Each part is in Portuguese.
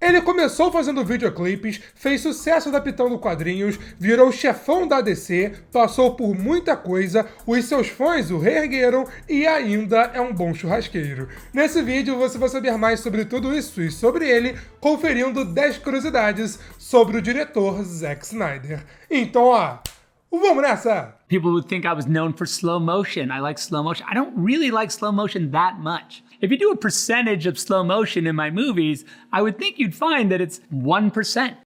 Ele começou fazendo videoclipes, fez sucesso adaptando quadrinhos, virou chefão da DC, passou por muita coisa, os seus fãs o reergueram e ainda é um bom churrasqueiro. Nesse vídeo você vai saber mais sobre tudo isso e sobre ele, conferindo 10 curiosidades sobre o diretor Zack Snyder. Então, ó, vamos nessa! People would think I was known for slow motion. I like slow motion. I don't really like slow motion that much. If you do a percentage of slow motion in my movies, I would think you'd find that it's 1%.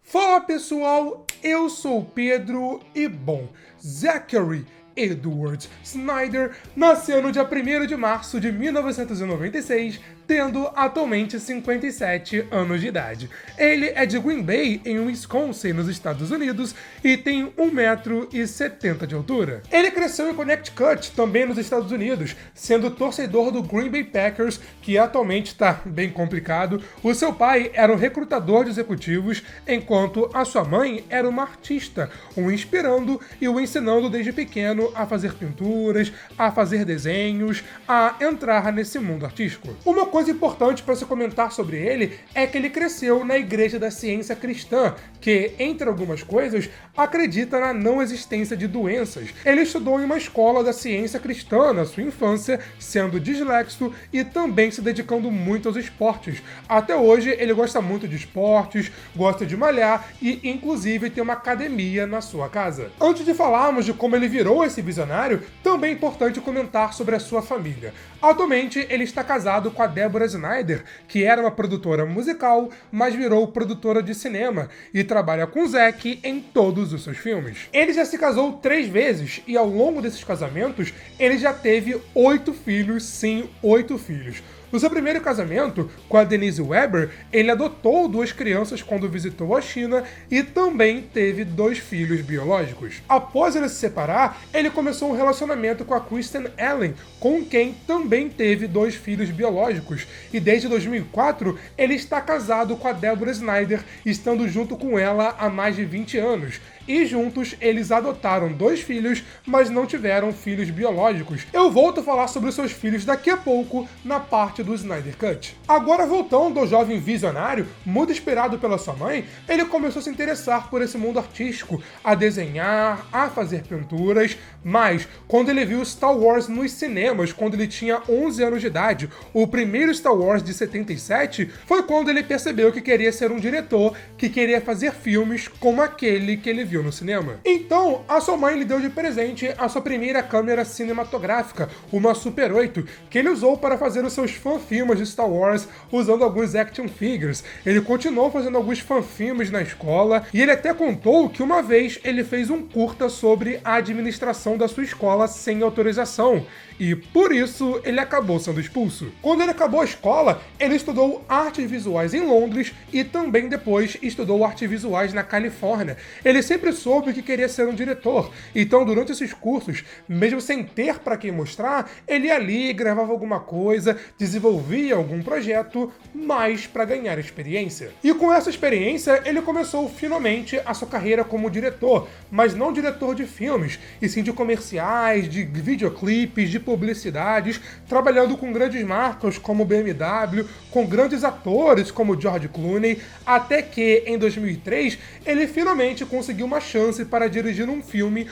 Fala pessoal, eu sou o Pedro e bom, Zachary Edward Snyder nasceu no dia 1º de março de 1996, tendo atualmente 57 anos de idade. Ele é de Green Bay, em Wisconsin, nos Estados Unidos, e tem 1,70 m de altura. Ele cresceu em Connecticut, também nos Estados Unidos, sendo torcedor do Green Bay Packers, que atualmente está bem complicado. O seu pai era um recrutador de executivos, enquanto a sua mãe era uma artista, o inspirando e o ensinando desde pequeno a fazer pinturas, a fazer desenhos, a entrar nesse mundo artístico. Uma coisa importante para se comentar sobre ele é que ele cresceu na Igreja da Ciência Cristã, que, entre algumas coisas, acredita na não existência de doenças. Ele estudou em uma escola da ciência cristã na sua infância, sendo dislexo e também se dedicando muito aos esportes. Até hoje, ele gosta muito de esportes, gosta de malhar e, inclusive, tem uma academia na sua casa. Antes de falarmos de como ele virou esse visionário, também é importante comentar sobre a sua família. Atualmente, ele está casado com a Deborah Snyder, que era uma produtora musical, mas virou produtora de cinema e trabalha com Zack em todos os seus filmes. Ele já se casou 3 vezes e ao longo desses casamentos, ele já teve 8 filhos, sim, 8 filhos. No seu primeiro casamento, com a Denise Weber, ele adotou 2 crianças quando visitou a China e também teve 2 filhos biológicos. Após ele se separar, ele começou um relacionamento com a Kristen Allen, com quem também teve 2 filhos biológicos. E desde 2004, ele está casado com a Deborah Snyder, estando junto com ela há mais de 20 anos. E juntos eles adotaram 2 filhos, mas não tiveram filhos biológicos. Eu volto a falar sobre os seus filhos daqui a pouco na parte do Snyder Cut. Agora, voltando ao jovem visionário, muito inspirado pela sua mãe, ele começou a se interessar por esse mundo artístico, a desenhar, a fazer pinturas, mas quando ele viu Star Wars nos cinemas, quando ele tinha 11 anos de idade, o primeiro Star Wars de 77, foi quando ele percebeu que queria ser um diretor, que queria fazer filmes como aquele que ele viu no cinema. Então, a sua mãe lhe deu de presente a sua primeira câmera cinematográfica, uma Super 8, que ele usou para fazer os seus fanfilmes de Star Wars, usando alguns action figures. Ele continuou fazendo alguns fanfilmes na escola, e ele até contou que uma vez ele fez um curta sobre a administração da sua escola sem autorização, e por isso ele acabou sendo expulso. Quando ele acabou a escola, ele estudou artes visuais em Londres e também depois estudou artes visuais na Califórnia. Ele sempre soube que queria ser um diretor, então durante esses cursos, mesmo sem ter para quem mostrar, ele ia ali, gravava alguma coisa, desenvolvia algum projeto, mas para ganhar experiência. E com essa experiência, ele começou finalmente a sua carreira como diretor, mas não diretor de filmes, e sim de comerciais, de videoclipes, de publicidades, trabalhando com grandes marcas como BMW, com grandes atores como George Clooney, até que em 2003 ele finalmente conseguiu uma chance para dirigir um filme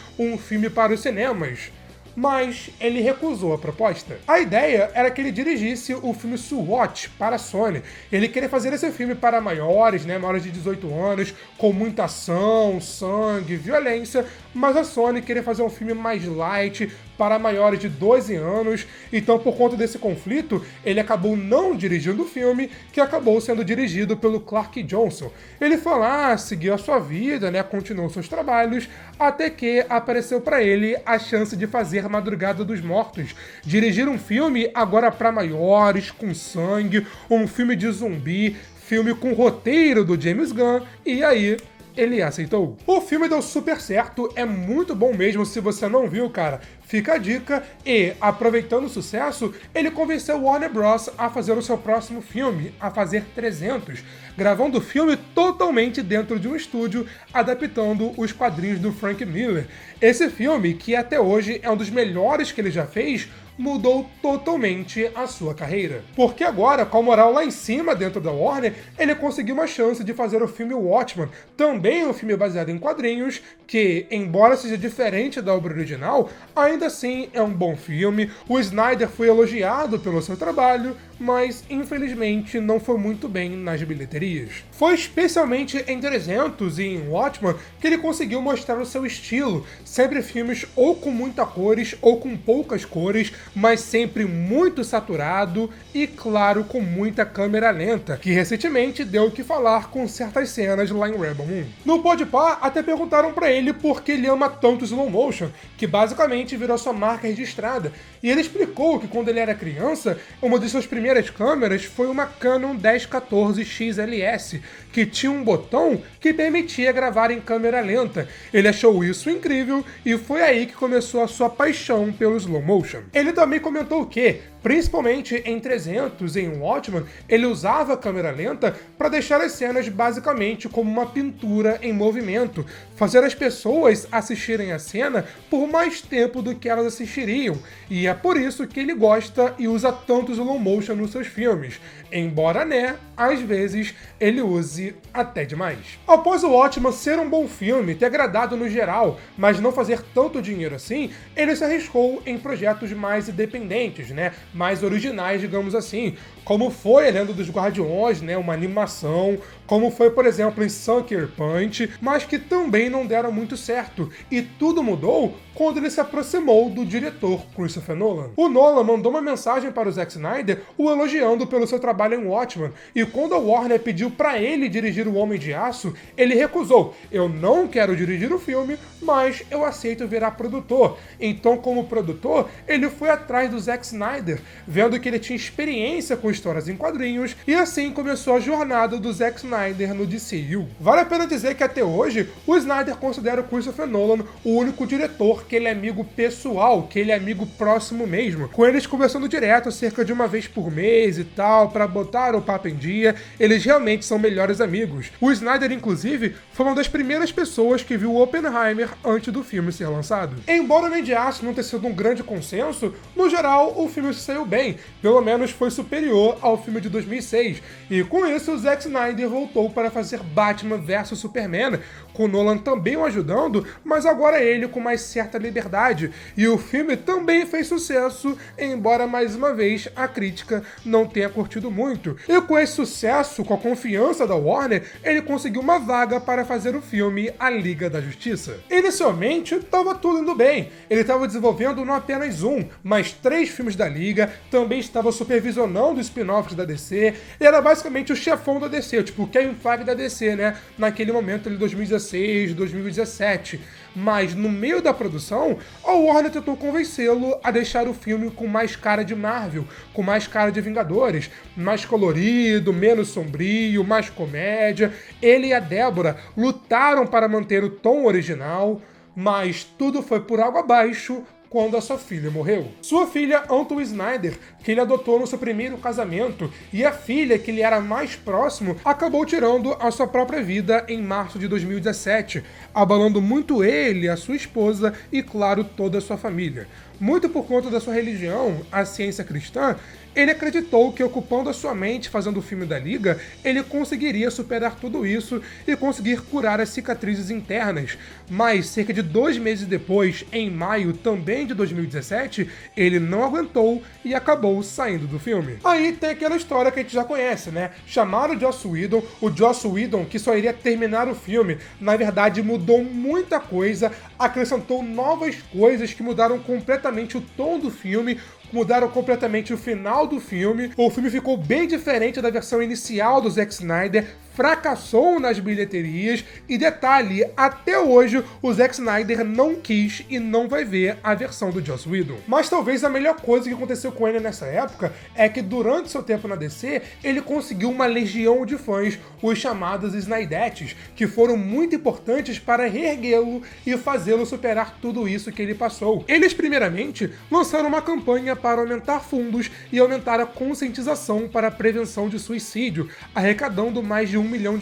para os cinemas. Mas ele recusou a proposta. A ideia era que ele dirigisse o filme SWAT para a Sony. Ele queria fazer esse filme para maiores, maiores de 18 anos, com muita ação, sangue, violência, mas a Sony queria fazer um filme mais light, para maiores de 12 anos, então por conta desse conflito, ele acabou não dirigindo o filme, que acabou sendo dirigido pelo Clark Johnson. Ele foi lá, seguiu a sua vida, continuou seus trabalhos, até que apareceu para ele a chance de fazer Madrugada dos Mortos, dirigir um filme agora para maiores, com sangue, um filme de zumbi, filme com roteiro do James Gunn, e aí ele aceitou. O filme deu super certo, é muito bom mesmo. Se você não viu, cara, fica a dica. E, aproveitando o sucesso, ele convenceu Warner Bros. A fazer o seu próximo filme, a fazer 300, gravando o filme totalmente dentro de um estúdio, adaptando os quadrinhos do Frank Miller. Esse filme, que até hoje é um dos melhores que ele já fez, mudou totalmente a sua carreira. Porque agora, com a moral lá em cima dentro da Warner, ele conseguiu uma chance de fazer o filme Watchmen, também um filme baseado em quadrinhos, que, embora seja diferente da obra original, ainda assim é um bom filme. O Snyder foi elogiado pelo seu trabalho, mas infelizmente não foi muito bem nas bilheterias. Foi especialmente em 300 e em Watchmen que ele conseguiu mostrar o seu estilo, sempre filmes ou com muitas cores ou com poucas cores, mas sempre muito saturado e, claro, com muita câmera lenta, que recentemente deu o que falar com certas cenas lá em Rebel Moon. No Podpah, até perguntaram pra ele por que ele ama tanto slow motion, que basicamente virou sua marca registrada, e ele explicou que quando ele era criança, uma de suas primeiras câmeras foi uma Canon 1014 XLS, que tinha um botão que permitia gravar em câmera lenta. Ele achou isso incrível e foi aí que começou a sua paixão pelo slow motion. Ele também comentou que, principalmente em 300 e em Watchmen, ele usava a câmera lenta para deixar as cenas basicamente como uma pintura em movimento, fazer as pessoas assistirem a cena por mais tempo do que elas assistiriam, e é por isso que ele gosta e usa tanto slow motion nos seus filmes, embora, às vezes ele use até demais. Após o Watchmen ser um bom filme, ter agradado no geral, mas não fazer tanto dinheiro assim, ele se arriscou em projetos mais independentes, mais originais, digamos assim, como foi a Lenda dos Guardiões, uma animação, como foi, por exemplo, em Sucker Punch, mas que também não deram muito certo, e tudo mudou quando ele se aproximou do diretor Christopher Nolan. O Nolan mandou uma mensagem para o Zack Snyder o elogiando pelo seu trabalho em Watchmen, e quando a Warner pediu para ele dirigir O Homem de Aço, ele recusou. Eu não quero dirigir o filme, mas eu aceito virar produtor. Então, como produtor, ele foi atrás do Zack Snyder, vendo que ele tinha experiência com histórias em quadrinhos, e assim começou a jornada do Zack Snyder no DCU. Vale a pena dizer que até hoje, o Snyder considera o Christopher Nolan o único diretor que ele é amigo pessoal, que ele é amigo próximo mesmo, com eles conversando direto cerca de uma vez por mês e tal, pra botar o papo em dia. Eles realmente são melhores amigos. O Snyder, inclusive, foi uma das primeiras pessoas que viu Oppenheimer antes do filme ser lançado. Embora o Homem de Aço não tenha sido um grande consenso, no geral o filme saiu bem, pelo menos foi superior ao filme de 2006, e com isso o Zack Snyder voltou para fazer Batman vs Superman, com Nolan também o ajudando, mas agora ele com mais certa liberdade, e o filme também fez sucesso, embora mais uma vez a crítica não tenha curtido muito. E com esse sucesso, com a confiança da Warner, ele conseguiu uma vaga para fazer o filme A Liga da Justiça. Inicialmente, estava tudo indo bem. Ele estava desenvolvendo não apenas um, mas 3 filmes da Liga, também estava supervisionando spin-offs da DC, ele era basicamente o chefão da DC, tipo o Kevin Feige da DC, naquele momento, ali 2016, 2017. Mas no meio da produção, a Warner tentou convencê-lo a deixar o filme com mais cara de Marvel, com mais cara de Vingadores, mais colorido, menos sombrio, mais comédia. Ele e a Deborah lutaram para manter o tom original, mas tudo foi por água abaixo quando a sua filha morreu. Sua filha, Anton Snyder, que ele adotou no seu primeiro casamento, e a filha que ele era mais próximo, acabou tirando a sua própria vida em março de 2017, abalando muito ele, a sua esposa e, claro, toda a sua família. Muito por conta da sua religião, a ciência cristã, ele acreditou que ocupando a sua mente fazendo o filme da Liga, ele conseguiria superar tudo isso e conseguir curar as cicatrizes internas. Mas cerca de 2 meses depois, em maio também de 2017, ele não aguentou e acabou saindo do filme. Aí tem aquela história que a gente já conhece, Chamaram o Joss Whedon, que só iria terminar o filme, na verdade mudou muita coisa, acrescentou novas coisas que mudaram completamente o tom do filme, mudaram completamente o final do filme. O filme ficou bem diferente da versão inicial do Zack Snyder, fracassou nas bilheterias e, detalhe, até hoje o Zack Snyder não quis e não vai ver a versão do Joss Whedon. Mas talvez a melhor coisa que aconteceu com ele nessa época é que durante seu tempo na DC, ele conseguiu uma legião de fãs, os chamados Snydettes, que foram muito importantes para reerguê-lo e fazê-lo superar tudo isso que ele passou. Eles, primeiramente, lançaram uma campanha para aumentar fundos e aumentar a conscientização para a prevenção de suicídio, arrecadando mais de $1 milhão,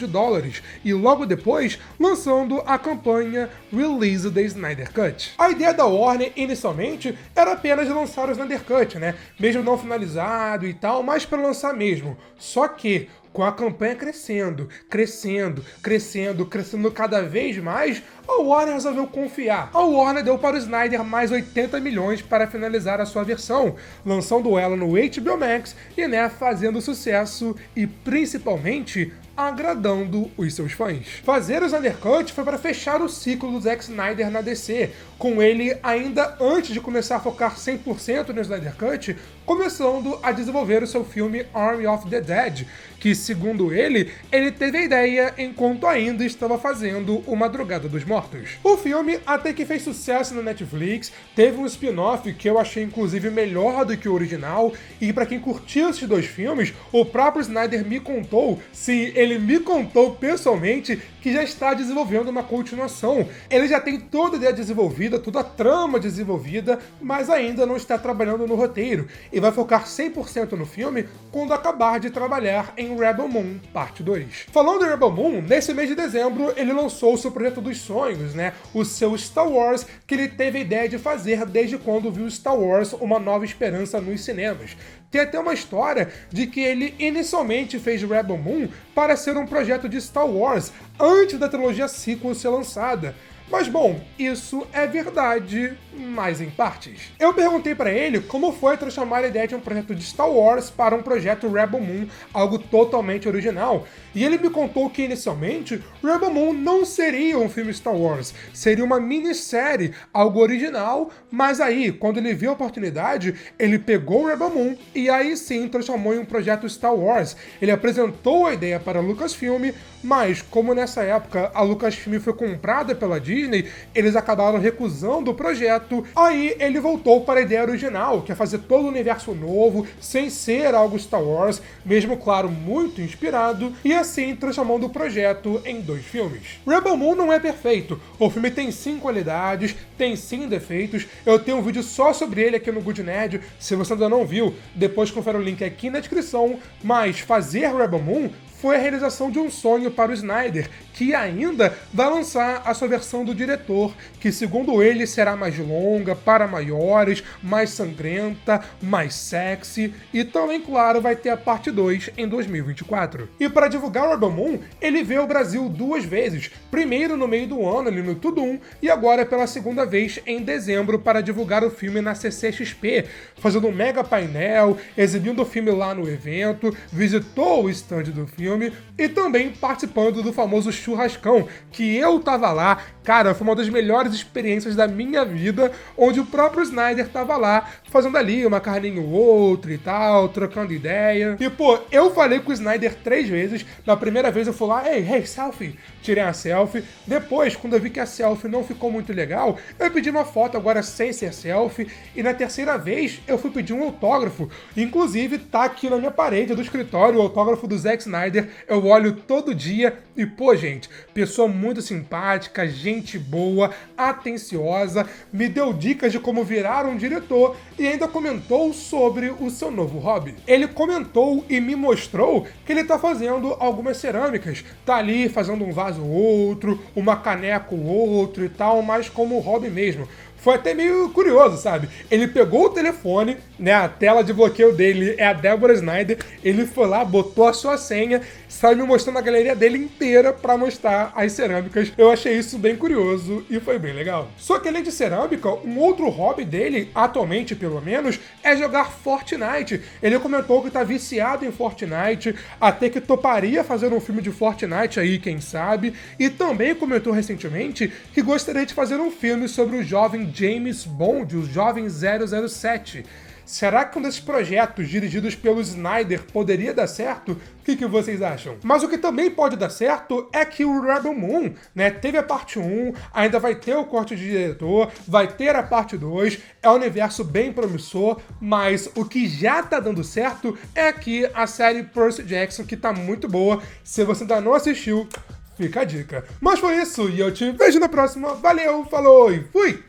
e logo depois, lançando a campanha Release the Snyder Cut. A ideia da Warner, inicialmente, era apenas lançar o Snyder Cut, né? Mesmo não finalizado e tal, mas para lançar mesmo. Só que, com a campanha crescendo cada vez mais, a Warner resolveu confiar. A Warner deu para o Snyder mais 80 milhões para finalizar a sua versão, lançando ela no HBO Max e, fazendo sucesso e, principalmente, agradando os seus fãs. Fazer o Snyder Cut foi para fechar o ciclo do Zack Snyder na DC, com ele ainda antes de começar a focar 100% no Snyder Cut, começando a desenvolver o seu filme Army of the Dead, que, segundo ele teve a ideia enquanto ainda estava fazendo O Madrugada dos Mortos. O filme até que fez sucesso na Netflix, teve um spin-off que eu achei inclusive melhor do que o original, e para quem curtiu esses dois filmes, o próprio Snyder me contou, sim, ele me contou pessoalmente, que já está desenvolvendo uma continuação. Ele já tem toda a ideia desenvolvida, toda a trama desenvolvida, mas ainda não está trabalhando no roteiro, e vai focar 100% no filme quando acabar de trabalhar em Rebel Moon Parte 2. Falando em Rebel Moon, nesse mês de dezembro ele lançou o seu projeto dos sonhos, o seu Star Wars, que ele teve a ideia de fazer desde quando viu Star Wars Uma Nova Esperança nos cinemas. Tem até uma história de que ele inicialmente fez Rebel Moon para ser um projeto de Star Wars antes da trilogia sequel ser lançada. Mas bom, isso é verdade, mas em partes. Eu perguntei pra ele como foi transformar a ideia de um projeto de Star Wars para um projeto Rebel Moon, algo totalmente original. E ele me contou que inicialmente Rebel Moon não seria um filme Star Wars, seria uma minissérie, algo original, mas aí, quando ele viu a oportunidade, ele pegou Rebel Moon e aí sim transformou em um projeto Star Wars. Ele apresentou a ideia para a Lucasfilm, mas como nessa época a Lucasfilm foi comprada pela Disney, eles acabaram recusando o projeto, aí ele voltou para a ideia original, que é fazer todo o universo novo, sem ser algo Star Wars, mesmo claro, muito inspirado, e assim transformando o projeto em 2 filmes. Rebel Moon não é perfeito, o filme tem sim qualidades, tem sim defeitos, eu tenho um vídeo só sobre ele aqui no Good Nerd, se você ainda não viu, depois confere o link aqui na descrição, mas fazer Rebel Moon foi a realização de um sonho para o Snyder, que ainda vai lançar a sua versão do diretor, que segundo ele será mais longa, para maiores, mais sangrenta, mais sexy, e também, claro, vai ter a parte 2 em 2024. E para divulgar o Rebel Moon, ele veio ao Brasil 2 vezes, primeiro no meio do ano ali no Tudum, e agora pela segunda vez em dezembro para divulgar o filme na CCXP, fazendo um mega painel, exibindo o filme lá no evento, visitou o stand do filme, e também participando do famoso churrascão, que eu tava lá, cara, foi uma das melhores experiências da minha vida, onde o próprio Snyder tava lá, fazendo ali uma carninha ou outra e tal, trocando ideia. E pô, eu falei com o Snyder 3 vezes, na primeira vez eu fui lá, hey, selfie, tirei a selfie, depois, quando eu vi que a selfie não ficou muito legal, eu pedi uma foto agora sem ser selfie, e na terceira vez eu fui pedir um autógrafo, inclusive tá aqui na minha parede do escritório o autógrafo do Zack Snyder, eu olho todo dia e, pô, gente, pessoa muito simpática, gente boa, atenciosa, me deu dicas de como virar um diretor e ainda comentou sobre o seu novo hobby. Ele comentou e me mostrou que ele tá fazendo algumas cerâmicas, tá ali fazendo um vaso ou outro, uma caneca ou outro e tal, mas como hobby mesmo. Foi até meio curioso, sabe? Ele pegou o telefone, a tela de bloqueio dele é a Deborah Snyder, ele foi lá, botou a sua senha, saiu me mostrando a galeria dele inteira pra mostrar as cerâmicas. Eu achei isso bem curioso e foi bem legal. Só que além de cerâmica, um outro hobby dele, atualmente pelo menos, é jogar Fortnite. Ele comentou que tá viciado em Fortnite, até que toparia fazer um filme de Fortnite aí, quem sabe, e também comentou recentemente que gostaria de fazer um filme sobre o jovem James Bond, o jovem 007. Será que um desses projetos dirigidos pelo Snyder poderia dar certo? O que vocês acham? Mas o que também pode dar certo é que o Rebel Moon, né, teve a parte 1, ainda vai ter o corte de diretor, vai ter a parte 2, é um universo bem promissor, mas o que já tá dando certo é que a série Percy Jackson, que tá muito boa. Se você ainda não assistiu, fica a dica. Mas foi isso, e eu te vejo na próxima. Valeu, falou e fui!